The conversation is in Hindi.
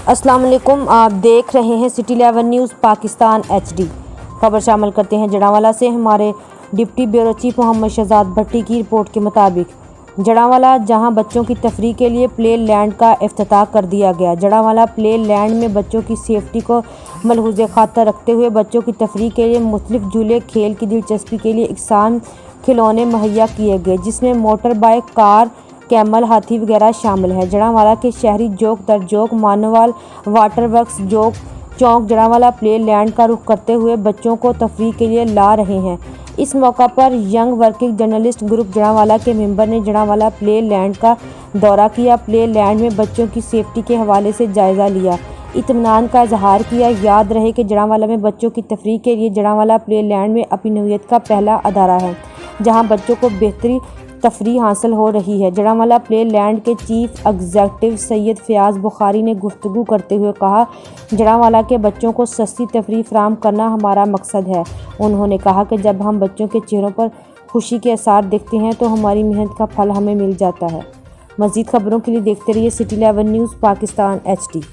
अस्सलाम वालेकुम, आप देख रहे हैं सिटी 11 न्यूज़ पाकिस्तान HD। खबर शामिल करते हैं जड़ांवाला से। हमारे deputy bureau chief Mohammad Shahzad Bhatti की रिपोर्ट के मुताबिक जड़ांवाला जहां बच्चों की तफरीह के लिए प्ले लैंड का इफ्तिताह कर दिया गया। जड़ांवाला प्ले लैंड में बच्चों की सेफ्टी को मलहूज़ खातर रखते हुए बच्चों की तफरीह के लिए मुख्तलिफ झूले, खेल की दिलचस्पी के लिए इकसान खिलौने मुहैया किए गए, जिसमें मोटर बाइक, कार, कैमल, हाथी वगैरह शामिल है। जड़ांवाला के शहरी जोक दर जोक मानवाल वाटर वर्क्स जोक चौक जड़ांवाला प्ले लैंड का रुख करते हुए बच्चों को तफरीह के लिए ला रहे हैं। इस मौका पर young working journalist group Jaranwala के मेंबर ने जड़ांवाला प्ले लैंड का दौरा किया। प्ले लैंड में बच्चों की सेफ्टी के हवाले से जायज़ा लिया, इत्मीनान का इजहार किया। याद रहे कि जड़ांवाला में बच्चों की तफरीह के लिए जड़ांवाला प्ले लैंड में अपनी नौइयत का पहला अदारा है, जहाँ बच्चों को बेहतरी तफरीह हासिल हो रही है। जड़ांवाला प्ले लैंड के चीफ एग्जीक्यूटिव सैयद फयाज बुखारी ने गुफ्तगू करते हुए कहा, जड़ांवाला के बच्चों को सस्ती तफरीह फराहम करना हमारा मकसद है। उन्होंने कहा कि जब हम बच्चों के चेहरों पर खुशी के आसार देखते हैं तो हमारी मेहनत का फल हमें मिल जाता है। मज़ीद खबरों के लिए देखते रहिए सिटी 11 न्यूज़ पाकिस्तान HD।